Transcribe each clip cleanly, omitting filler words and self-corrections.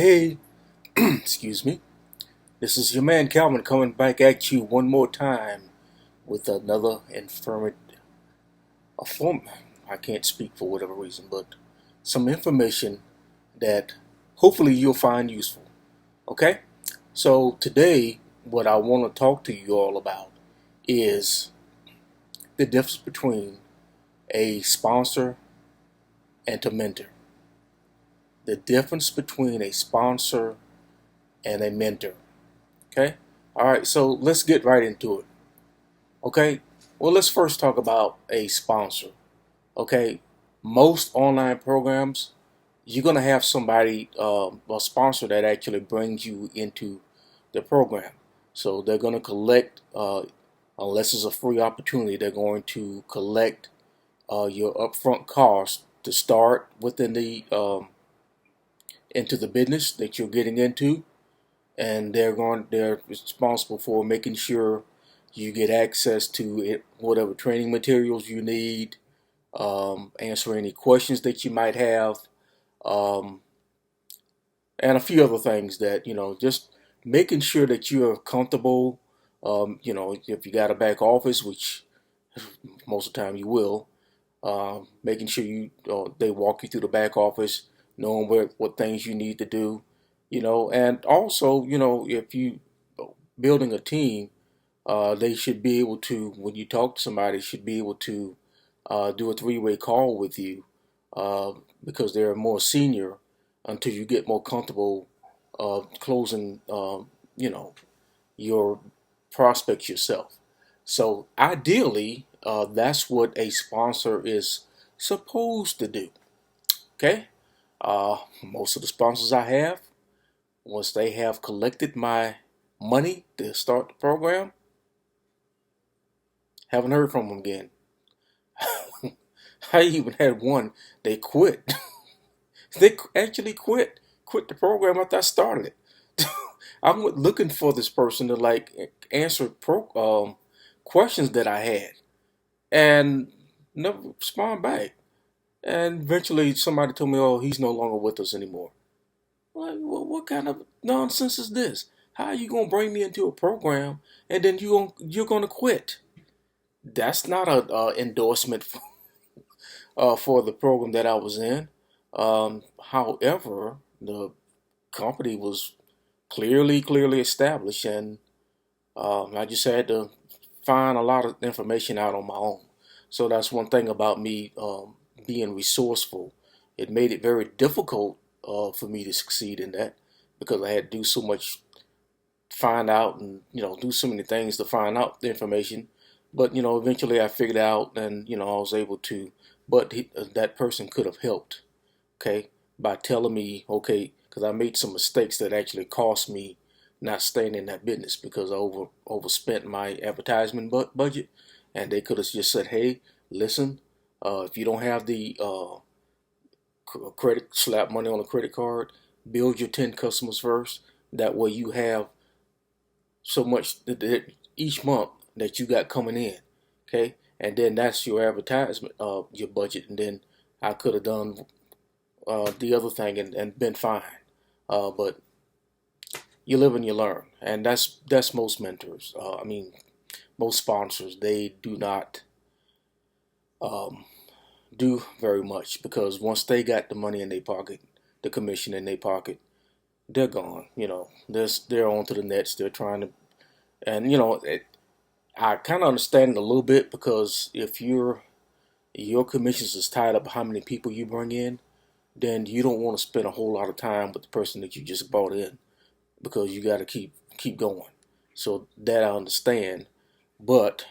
Hey, excuse me. This is your man Calvin coming back at you one more time with another a form. I can't speak for whatever reason, but some information that hopefully you'll find useful. Okay? So today, what I want to talk to you all about is the difference between a sponsor and a mentor. The difference between a sponsor and a mentor. Okay? All right, so let's get right into it. Okay, well, let's first talk about a sponsor. Okay, most online programs, you're going to have somebody, a sponsor that actually brings you into the program. So they're going to collect, unless it's a free opportunity, they're going to collect your upfront cost to start within the into the business that you're getting into, and they're responsible for making sure you get access to whatever training materials you need, answer any questions that you might have, um, and a few other things that just making sure that you're comfortable. If you got a back office, which most of the time you will, making sure they walk you through the back office, knowing what things you need to do, and also if you building a team, they should be able to, when you talk to somebody, should be able to do a three-way call with you, uh, because they're more senior until you get more comfortable closing, your prospects yourself. So ideally, that's what a sponsor is supposed to do. Okay. Most of the sponsors I have, once they have collected my money to start the program, haven't heard from them again. I even had one, they quit. They actually quit the program after I started it. I went looking for this person to answer questions that I had and never respond back. And eventually somebody told me, "Oh, he's no longer with us anymore." Like, what kind of nonsense is this? How are you gonna bring me into a program and then you're gonna quit? That's not a endorsement for the program that I was in. However, the company was clearly established, and I just had to find a lot of information out on my own. So that's one thing about me being resourceful. It made it very difficult for me to succeed in that because I had to do so much, find out, and do so many things to find out the information. But eventually I figured out, and I was able to. But that person could have helped, okay, by telling me, okay, because I made some mistakes that actually cost me not staying in that business because I overspent my advertisement budget, and they could have just said, hey, listen, if you don't have the credit, slap money on a credit card, build your 10 customers first. That way you have so much each month that you got coming in, okay, and then that's your advertisement, your budget, and then I could have done the other thing and been fine. But you live and you learn, and that's most mentors. I mean, most sponsors, they do not um, do very much because once they got the money in their pocket, the commission in their pocket, they're gone. They're on to the next. They're trying to, and I kind of understand it a little bit because if your commissions is tied up how many people you bring in, then you don't want to spend a whole lot of time with the person that you just brought in because you got to keep going. So that I understand. But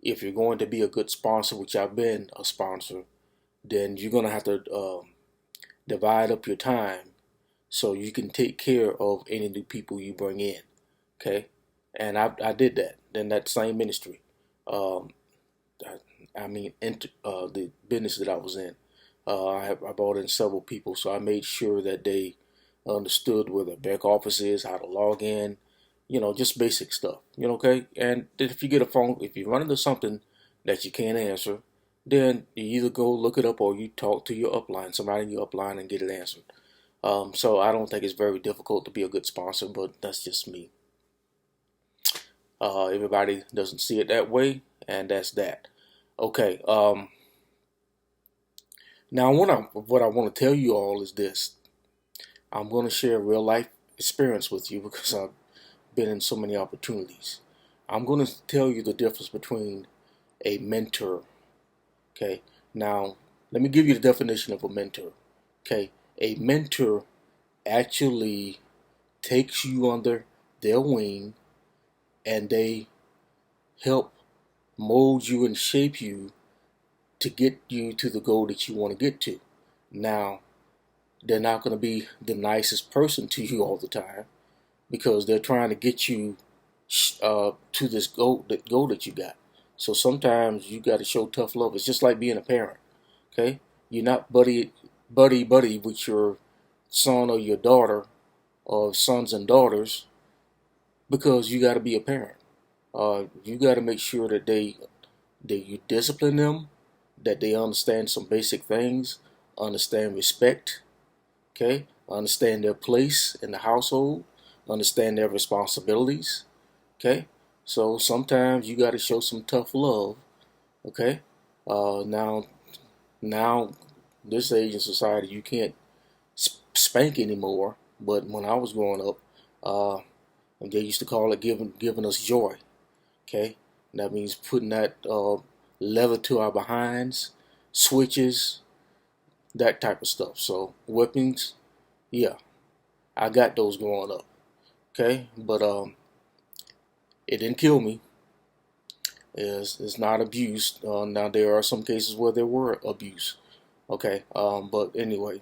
if you're going to be a good sponsor, which I've been a sponsor, then you're going to have to divide up your time so you can take care of any new people you bring in. Okay, and I did that. Then that same ministry, um, I mean, the business that I was in, I brought in several people, so I made sure that they understood where the back office is, how to log in, just basic stuff. Okay. And if you get a phone, if you run into something that you can't answer, then you either go look it up or you talk to your upline, somebody in your upline, and get it answered. So I don't think it's very difficult to be a good sponsor, but that's just me. Everybody doesn't see it that way, and that's that. Okay. Now what I want to tell you all is this. I'm going to share a real life experience with you because I've been in so many opportunities. I'm going to tell you the difference between a mentor. Okay. Now, let me give you the definition of a mentor. Okay. A mentor actually takes you under their wing and they help mold you and shape you to get you to the goal that you want to get to. Now, they're not going to be the nicest person to you all the time because they're trying to get you to this goal that you got. So sometimes you got to show tough love. It's just like being a parent. Okay, you're not buddy with your son or your daughter or sons and daughters because you got to be a parent. You got to make sure that you discipline them, that they understand some basic things, understand respect, okay, understand their place in the household, understand their responsibilities, okay. So sometimes you got to show some tough love, okay. Now, this age in society, you can't spank anymore. But when I was growing up, uh, they used to call it giving us joy. Okay, that means putting that leather to our behinds, switches, that type of stuff. So whippings, yeah, I got those growing up. Okay, but it didn't kill me. It's not abuse. Now there are some cases where there were abuse. Okay, but anyway,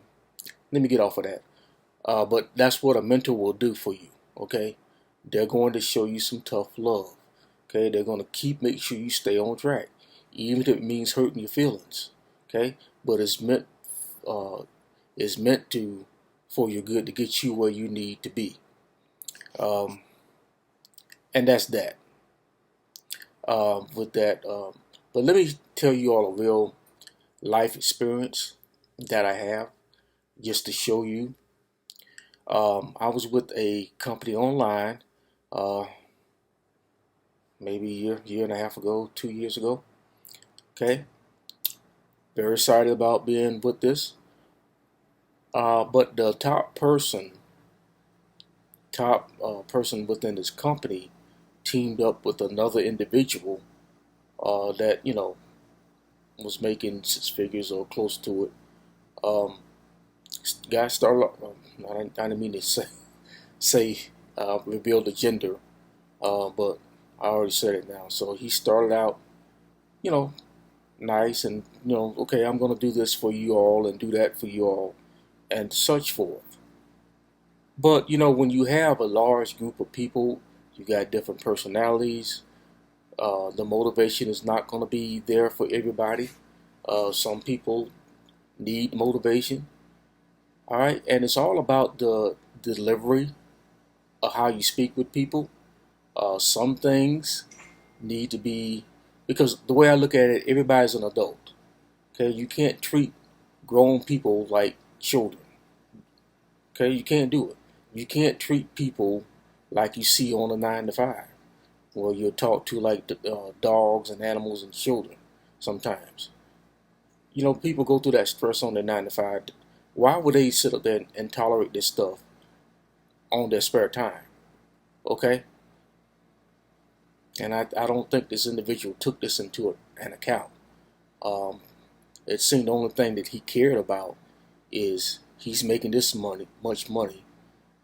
let me get off of that. But that's what a mentor will do for you. Okay, they're going to show you some tough love. Okay, they're going to make sure you stay on track, even if it means hurting your feelings. Okay, but uh, it's meant to for your good to get you where you need to be. Um, and that's that. With that, but let me tell you all a real life experience that I have, just to show you. I was with a company online, uh, maybe year and a half ago, 2 years ago. Okay, very excited about being with this. But the top person within this company teamed up with another individual that was making six figures or close to it. Um, Guy started. I didn't mean to say reveal the gender, but I already said it now. So he started out, you know, nice and okay, I'm gonna do this for you all and do that for you all and such forth. But when you have a large group of people, you got different personalities. The motivation is not going to be there for everybody. Some people need motivation. All right, and it's all about the delivery of how you speak with people. Some things need to be because the way I look at it, everybody's an adult. Okay, you can't treat grown people like children. Okay, you can't do it. You can't treat people like you see on a 9 to 5, where you're talk to like dogs and animals and children. Sometimes, people go through that stress on their 9 to 5. Why would they sit up there and tolerate this stuff on their spare time? Okay, and I don't think this individual took this into an account. Um, it seemed the only thing that he cared about is he's making this much money,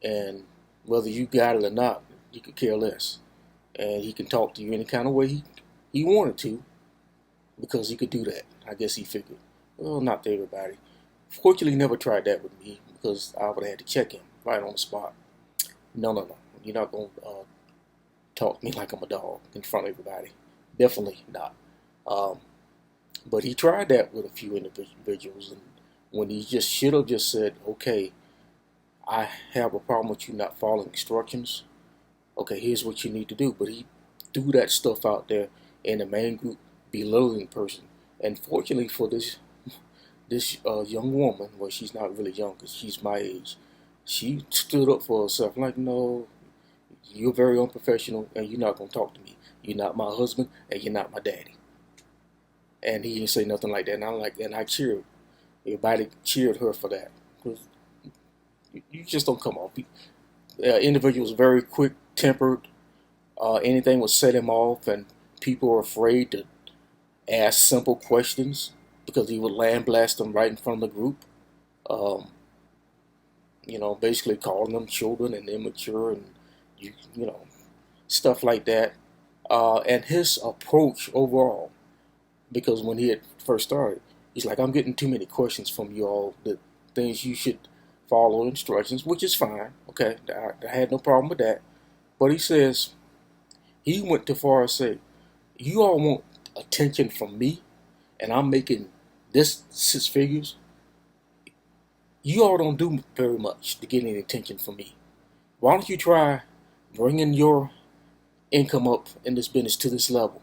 and whether you got it or not, he could care less. And he can talk to you any kind of way he wanted to because he could do that. I guess he figured, well, not to everybody. Fortunately, he never tried that with me because I would have had to check him right on the spot. No, no, no. You're not going to talk to me like I'm a dog in front of everybody. Definitely not. Um, but he tried that with a few individuals, and when he just should have just said, okay, I have a problem with you not following instructions. Okay, here's what you need to do. But he threw that stuff out there in the main group, belittling person. And fortunately for this young woman, well, she's not really young because she's my age. She stood up for herself. I'm like, no, you're very unprofessional, and you're not gonna talk to me. You're not my husband, and you're not my daddy. And he didn't say nothing like that. And I'm like, and I cheered. Everybody cheered her for that because you just don't come off. Individual was very quick tempered. Anything would set him off, and people were afraid to ask simple questions because he would land blast them right in front of the group. Um, basically calling them children and immature and you know stuff like that. And his approach overall, because when he had first started, he's like, I'm getting too many questions from you all. The things you should follow instructions, which is fine. Okay, I had no problem with that. But he says he went too far as say, you all want attention from me, and I'm making this 6 figures. You all don't do very much to get any attention from me. Why don't you try bringing your income up in this business to this level?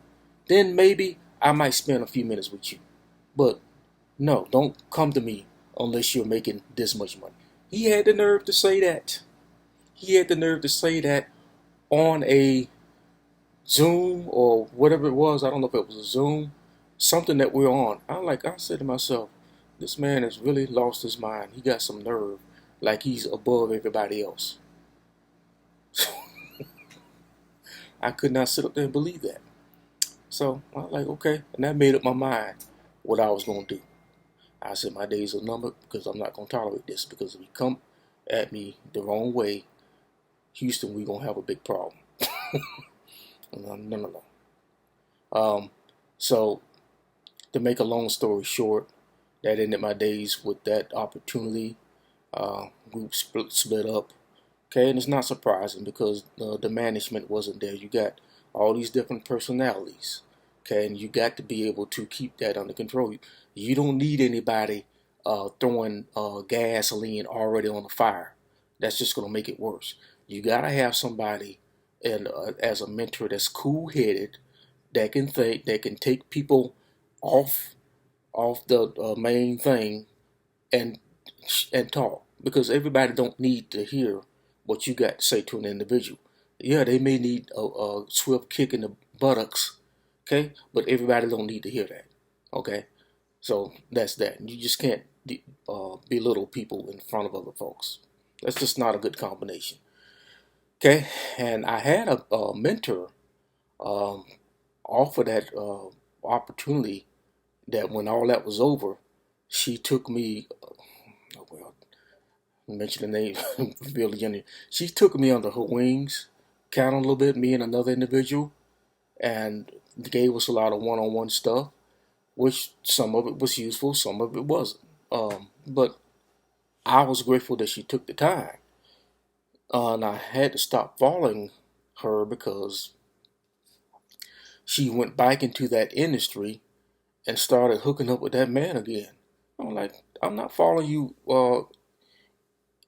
Then maybe I might spend a few minutes with you. But no, don't come to me unless you're making this much money. He had the nerve to say that. He had the nerve to say that on a Zoom or whatever it was. I don't know if it was a Zoom, something that we're on. I said to myself, this man has really lost his mind. He got some nerve, like he's above everybody else. I could not sit up there and believe that. So I was like, okay, and that made up my mind what I was gonna do. I said my days are numbered because I'm not gonna tolerate this. Because if you come at me the wrong way, Houston, we're gonna have a big problem. No. Um, so to make a long story short, that ended my days with that opportunity. Group split up. Okay, and it's not surprising because the management wasn't there. You got all these different personalities. Okay, and you got to be able to keep that under control. You don't need anybody throwing gasoline already on the fire. That's just going to make it worse. You got to have somebody and as a mentor that's cool-headed, that can think, that can take people off the main thing and talk, because everybody don't need to hear what you got to say to an individual. Yeah, they may need a swift kick in the buttocks, okay, but everybody don't need to hear that, okay. So that's that. You just can't belittle people in front of other folks. That's just not a good combination, okay. And I had a mentor um, offer that opportunity, that when all that was over, she took me. Oh, well, mention the name, Billy Jenny. She took me under her wings, kind of a little bit, me and another individual, and gave us a lot of one-on-one stuff, which some of it was useful, some of it wasn't. But I was grateful that she took the time, and I had to stop following her because she went back into that industry and started hooking up with that man again. I'm like, I'm not following you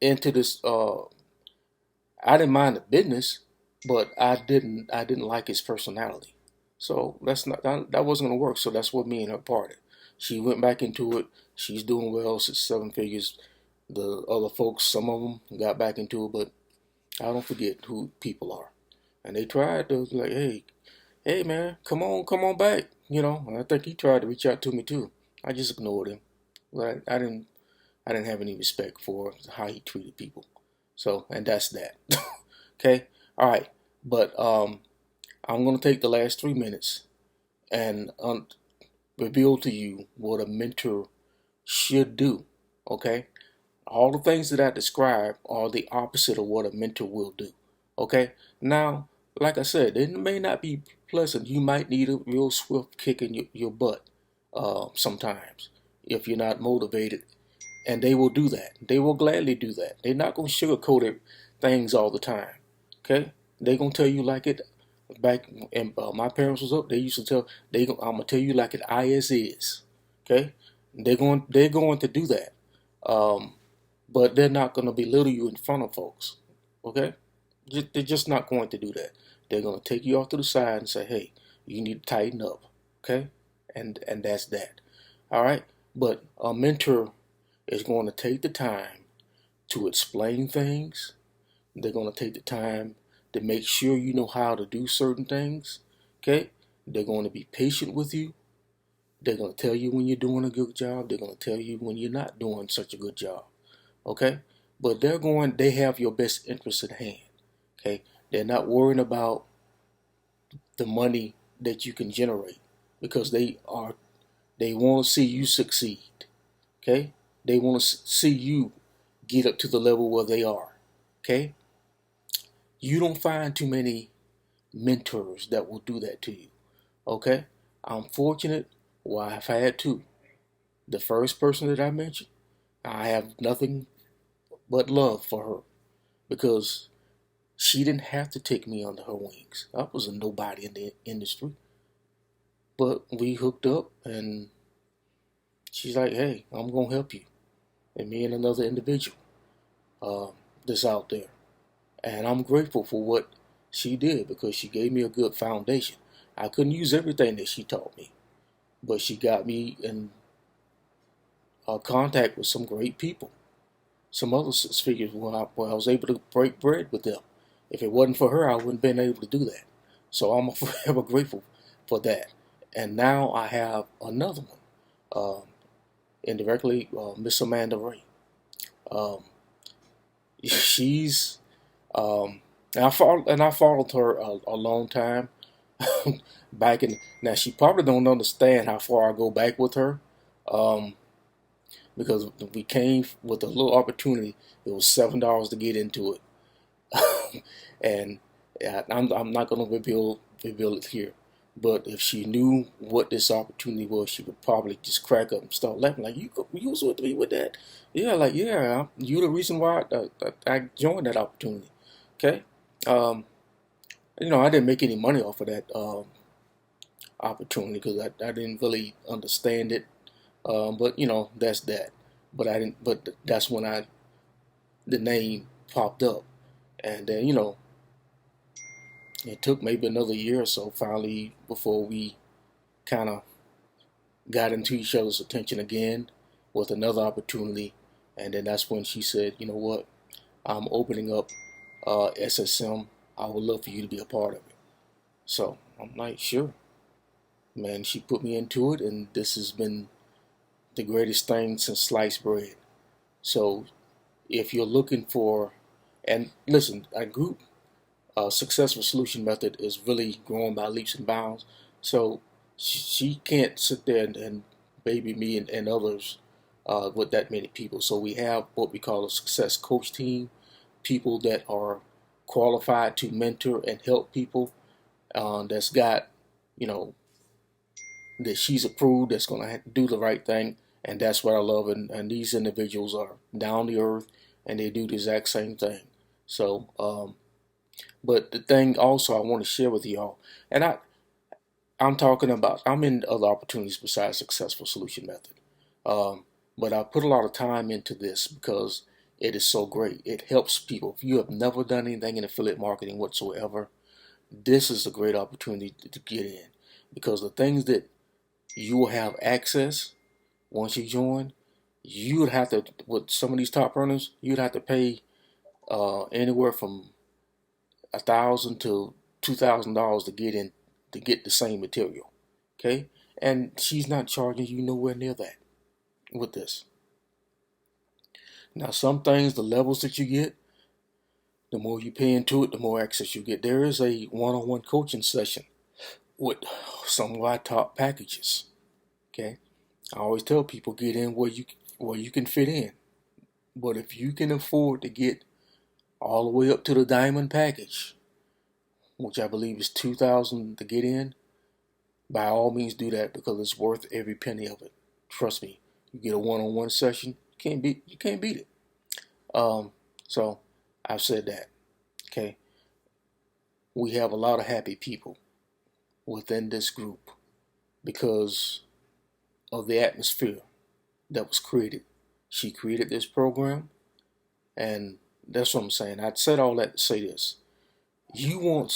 into this. I didn't mind the business, but I didn't like his personality. So that wasn't gonna work. So that's what me and her parted. She went back into it. She's doing well. She's 7 figures. The other folks, some of them got back into it, but I don't forget who people are. And they tried to like, hey man, come on back. And I think he tried to reach out to me too. I just ignored him. But I didn't have any respect for how he treated people. So, and that's that. Okay, all right. But I'm gonna take the last 3 minutes and reveal to you what a mentor should do. Okay, all the things that I described are the opposite of what a mentor will do. Okay, now, like I said, it may not be pleasant. You might need a real swift kick in your butt sometimes if you're not motivated, and they will do that. They will gladly do that. They're not going to sugarcoat things all the time. Okay, they're going to tell you like it. Back and my parents was up, they used to tell I'm gonna tell you like it is. Okay, they're going to do that, um, but they're not going to belittle you in front of folks. Okay, they're just not going to do that. They're going to take you off to the side and say, hey, you need to tighten up. Okay, and that's that. All right, but a mentor is going to take the time to explain things. They're going to take the time to make sure you know how to do certain things. Okay? They're going to be patient with you. They're going to tell you when you're doing a good job. They're going to tell you when you're not doing such a good job. Okay? But they have your best interest at hand. Okay? They're not worrying about the money that you can generate because they want to see you succeed. Okay? They want to see you get up to the level where they are. Okay? You don't find too many mentors that will do that to you. Okay? I'm fortunate. Well, I've had two. The first person that I mentioned, I have nothing but love for her because she didn't have to take me under her wings. I was a nobody in the industry. But we hooked up and she's like, hey, I'm going to help you. And me and another individual that's out there. And I'm grateful for what she did because she gave me a good foundation. I couldn't use everything that she taught me, but she got me in contact with some great people. Some other six figures where I was able to break bread with them. If it wasn't for her, I wouldn't have been able to do that. So I'm forever grateful for that. And now I have another one, indirectly, Miss Amanda Ray. Um, she's and I followed her a long time back in. Now she probably don't understand how far I go back with her, um, because we came with a little opportunity. It was $7 to get into it, and I'm not going to reveal it here. But if she knew what this opportunity was, she would probably just crack up and start laughing. Like, you was with me with that? Yeah, like, yeah, you the reason why I joined that opportunity. Okay? Um, I didn't make any money off of that opportunity because I didn't really understand it. But, that's that. But that's when the name popped up. And then, it took maybe another year or so finally before we kind of got into each other's attention again with another opportunity. And then that's when she said, you know what, I'm opening up SSM. I would love for you to be a part of it. So I'm like, sure. Man, she put me into it, and this has been the greatest thing since sliced bread. So if you're looking for, and listen, our group, Successful Solution Method, is really growing by leaps and bounds. So she can't sit there and baby me and others with that many people. So we have what we call a success coach team, people that are qualified to mentor and help people, that's got, you know, that she's approved, that's going to do the right thing. And that's what I love. And these individuals are down to earth and they do the exact same thing. So, but the thing also I want to share with y'all, and I'm talking about, I'm in other opportunities besides Successful Solution Method. But I put a lot of time into this because it is so great. It helps people. If you have never done anything in affiliate marketing whatsoever, this is a great opportunity to get in, because the things that you will have access once you join, you would have to, with some of these top runners, you'd have to pay anywhere from $1,000 to $2,000 to get in, to get the same material. Okay, and she's not charging you nowhere near that with this. Now, some things, the levels that you get, the more you pay into it, the more access you get. There is a one-on-one coaching session with some of our top packages. Okay, I always tell people, get in where you can fit in. But if you can afford to get all the way up to the diamond package, which I believe is $2,000 to get in, by all means do that, because it's worth every penny of it. Trust me, you get a one-on-one session, you can't beat it. So I've said that. Okay, we have a lot of happy people within this group because of the atmosphere that was created. She created this program, and that's what I'm saying. I said all that to say this: you want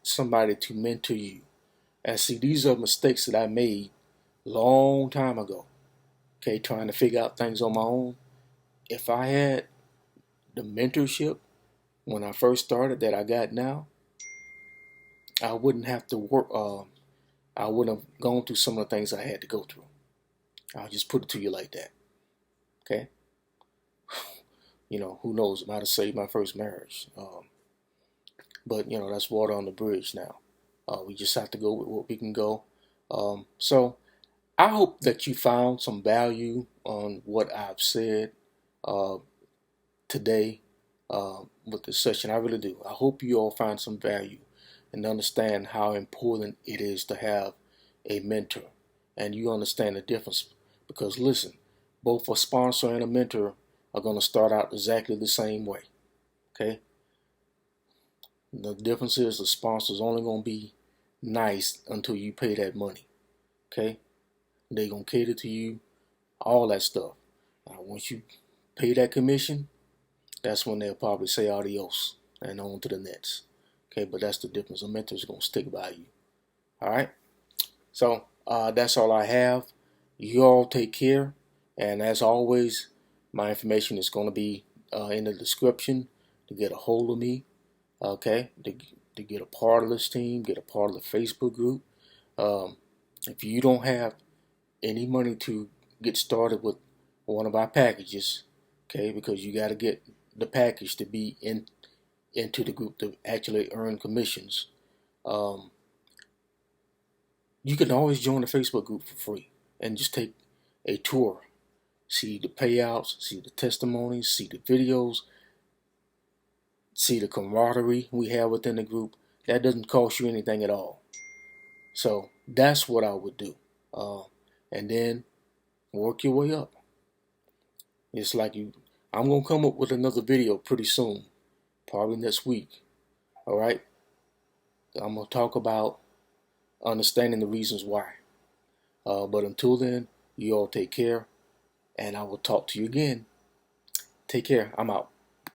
somebody to mentor you. And see, these are mistakes that I made long time ago. Okay, trying to figure out things on my own. if I had the mentorship when I first started that I got now, I wouldn't have to work. I wouldn't have gone through some of the things I had to go through. I'll just put it to you like that. Okay. Who knows? Might have saved my first marriage. But that's water on the bridge now. We just have to go with what we can go. So I hope that you found some value on what I've said uh, today with this session. I really do. I hope you all find some value and understand how important it is to have a mentor, and you understand the difference. Because listen, both a sponsor and a mentor are going to start out exactly the same way. Okay. The difference is the sponsor's only going to be nice until you pay that money. Okay. They're going to cater to you, all that stuff. Now, once you pay that commission, that's when they'll probably say adios and on to the next. Okay, but that's the difference. A mentor's going to stick by you. All right. So that's all I have. You all take care. And as always, my information is going to be in the description to get a hold of me. Okay, to get a part of this team, get a part of the Facebook group. If you don't have any money to get started with one of our packages, okay, because you got to get the package to be into the group to actually earn commissions. You can always join the Facebook group for free and just take a tour, see the payouts, see the testimonies, see the videos, see the camaraderie we have within the group. That doesn't cost you anything at all. So that's what I would do. And then work your way up. It's like I'm going to come up with another video pretty soon, probably next week. All right. I'm going to talk about understanding the reasons why. But until then, you all take care, and I will talk to you again. Take care. I'm out.